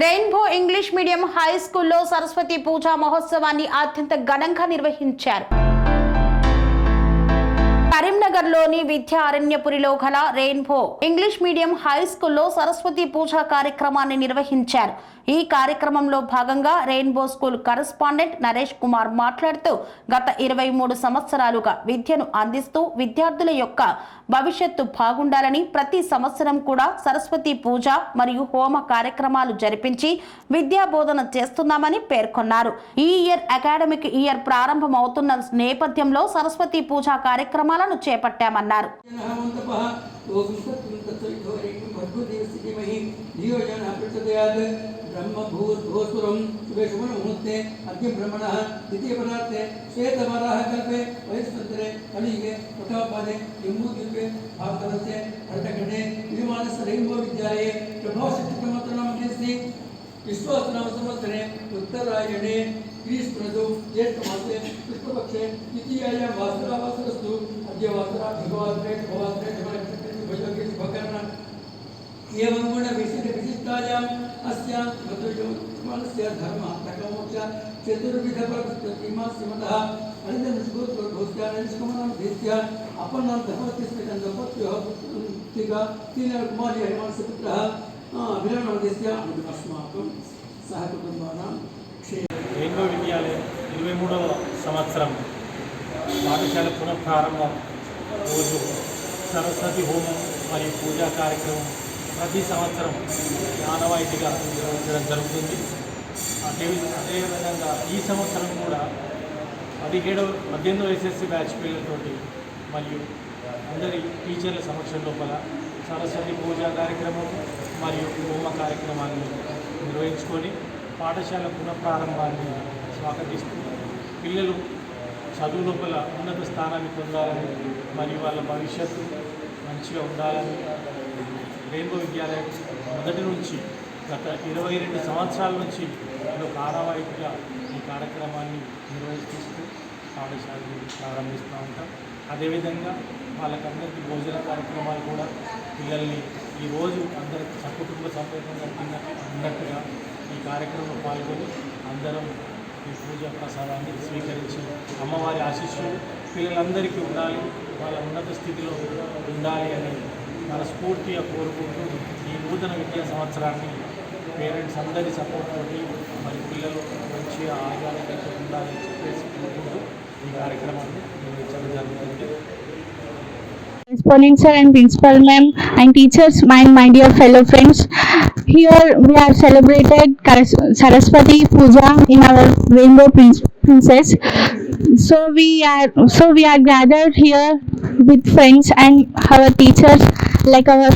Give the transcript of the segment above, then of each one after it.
Rainbow English medium high స్కూల్లో సరస్వతి పూజా మహోత్సవాన్ని అత్యంత ఘనంగా నిర్వహించారు. కరీంనగర్లోని విద్యా అరణ్యపురిలో గల రెయిన్బో ఇంగ్లీష్ మీడియం హై స్కూల్లో సరస్వతి పూజా కార్యక్రమాన్ని నిర్వహించారు. ఈ కార్యక్రమంలో భాగంగా rainbow school correspondent Naresh Kumar మాట్లాడుతూ గత 23 సంవత్సరాలుగా విద్యను అందిస్తూ విద్యార్థుల యొక్క భవిష్యత్తు బాగుండాలని ప్రతి సంవత్సరం కూడా సరస్వతి పూజ మరియు హోమ కార్యక్రమాలు జరిపించి విద్యా బోధన చేస్తున్నామని పేర్కొన్నారు. ఈ ఇయర్ అకాడమిక్ ఇయర్ ప్రారంభమవుతున్న నేపథ్యంలో సరస్వతి పూజా కార్యక్రమాలను చేపట్టామన్నారు. ब्रह्मभूर्भुवस्वरं शुभे शुभमुहूर्ते अद्य ब्रह्मणः द्वितीय पदार्थे श्वेतवराह कल्पे वैश्वन्तरे कलियुगे प्रथमपादे जम्बूद्वीपे भारतवर्षे भरतखण्डे विद्यमानस्य रेन्बो विद्यालये प्रभावशक्तिप्रमोत्तरनामधेयस्य विश्वासनाम संवत्सरे उत्तरायणे ग्रीष्मऋतौ ज्येष्ठमासे कृष्णपक्षे द्वितीयायां वासरावासरस्तु अद्य वासरा भगवात्रे भवात्रे भजोगे शुभकर्ण एवं गुण विशिष्टायाम् अस्यां मधुजमानस्य धर्म तकमोक्ष चतुर्विध प्रतिमास्यमतः अनिन्दनुष्गोत्रोद्भोस्या निष्कमनं देस्य अपन्नं धर्मतिस्मितं दम्पत्योः पुत्रिका तीनकुमारी हरिमानस्य पुत्रः अभिनवनं देस्य अस्माकं सह कुटुम्बानां రెయిన్బో విద్యాలయం 23వ సంవత్సరం పాఠశాల పునఃప్రారంభం రోజు సరస్వతి హోమం మరియు పూజా కార్యక్రమం ప్రతి సంవత్సరం ఆనవాయితీగా నిర్వహించడం జరుగుతుంది. అదేవిధంగా ఈ సంవత్సరం కూడా 18వ SSC బ్యాచ్ పిల్లలతోటి మరియు అందరి టీచర్ల సమక్షం లోపల సరస్వతి పూజా కార్యక్రమం మరియు హోమ కార్యక్రమాన్ని నిర్వహించుకొని పాఠశాల పునఃప్రారంభాన్ని స్వాగతిస్తూ పిల్లలు చదువు లోపల ఉన్నత స్థానాన్ని పొందాలని మరియు వాళ్ళ భవిష్యత్తు మంచిగా ఉండాలని రెయిన్బో విద్యాలయం మొదటి నుంచి గత 22 సంవత్సరాల నుంచి ఒక ఆనవాయితీగా ఈ కార్యక్రమాన్ని నిర్వహిస్తూ పాఠశాలను ప్రారంభిస్తూ ఉంటాం. అదేవిధంగా వాళ్ళకందరికీ భోజన కార్యక్రమాలు కూడా పిల్లల్ని ఈరోజు అందరికి సకుటుంబ సమేతంగా ఉన్నట్టుగా ఈ కార్యక్రమంలో పాల్గొని అందరం ఈ పూజా ప్రసాదాన్ని స్వీకరించి అమ్మవారి ఆశీస్సులు పిల్లలందరికీ ఉండాలి, వాళ్ళ ఉన్నత స్థితిలో ఉండాలి అని మనస్ఫూర్తిగా కోరుకుంటూ ఈ నూతన విద్యా సంవత్సరాన్ని పేరెంట్స్ అందరి సపోర్ట్ తోటి మరి పిల్లలు మంచిగా ఆరోగ్యంగా ఉండాలని చెప్పేసి కోరుకుంటూ ఈ కార్యక్రమాన్ని నిర్వహించడం జరుగుతుంది. Principal sir and principal ma'am and teachers, my dear fellow friends, here we are celebrated Saraswati Puja in our Rainbow Princess. So we are gathered here with friends and our teachers like our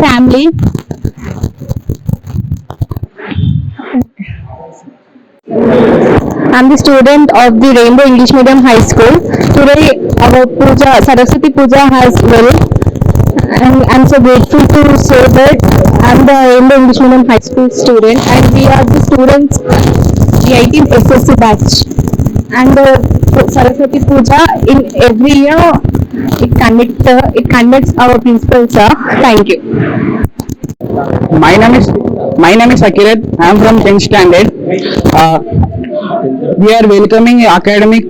family. I'm the student of the Rainbow English Medium High School. Today our puja, Saraswati Puja has well, and I'm so grateful to say that I'm the Rainbow English Medium High School student and we are the students, the 18th SSC batch. And Saraswati Puja in every year it conducts our principal sir. Thank you. My name is Akirat. I am from 10th standard. We are welcoming academic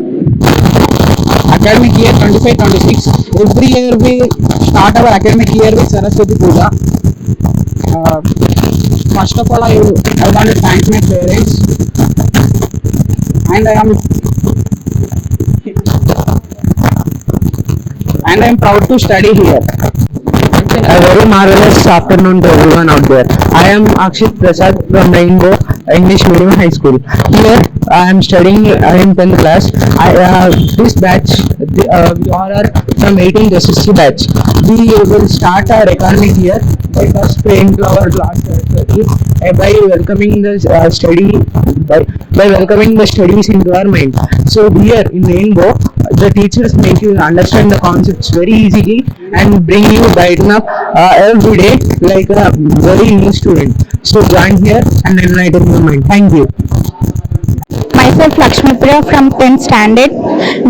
year 25-26. Every year we start our academic year with Saraswati Puja. First of all, I want to thank my parents, and I am proud to study here. A very marvelous afternoon to everyone out there. I am Akshit Prasad from Rainbow English Medium High School. Here I am studying in 10th class. This batch, we all are from 18th SSC batch. We will start our academic year by first praying to our Lord Saraswati by welcoming the studies into our mind. So here in Rainbow, the teachers make you understand the concepts very easily and bring you brighten up every day like a very new student. So join here and enlighten your mind. Thank you. Myself Lakshmi Priya from 10th standard.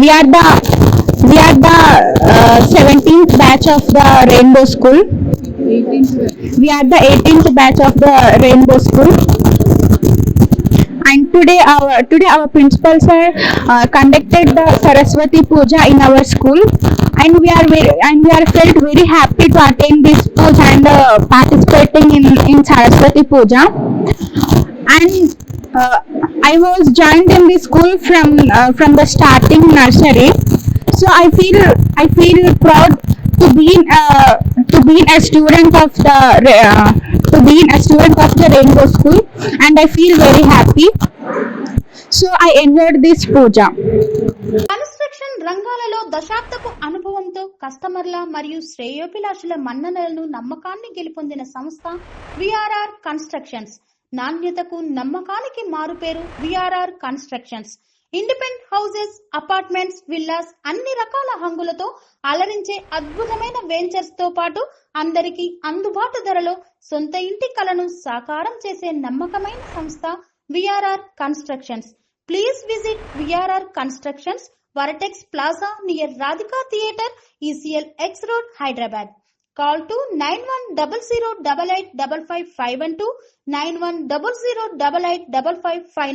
We are the 17th batch of the Rainbow School. We are the 18th batch of the Rainbow School. today our principal sir conducted the Saraswati Puja in our school, and we are felt very happy to attend this puja and participating in Saraswati Puja. And I was joined in the school from the starting nursery, so I feel proud to be a student of the Rainbow School, and I feel very happy. So I enjoyed this puja. Construction రంగాలలో దశాబ్దపు అనుభవంతో కస్టమర్ల మరియు శ్రేయోభిలాషుల మన్ననలను నమ్మకాన్ని గెలుపొందిన సంస్థ VRR constructions. నాణ్యతకు నమ్మకానికి మారుపేరు VRR constructions. Independent houses, apartments, villas అన్ని రకాల హంగులతో అలరించే అద్భుతమైన వెంచర్స్ తో పాటు అందరికీ అందుబాటు ధరలో సొంత ఇంటి కలను సాకారం చేసే నమ్మకమైన సంస్థ VRR constructions. Please visit VRR constructions, Varatex Plaza near Radhika Theatre, ECL X Road, Hyderabad. Call to 9100885551 9100885559.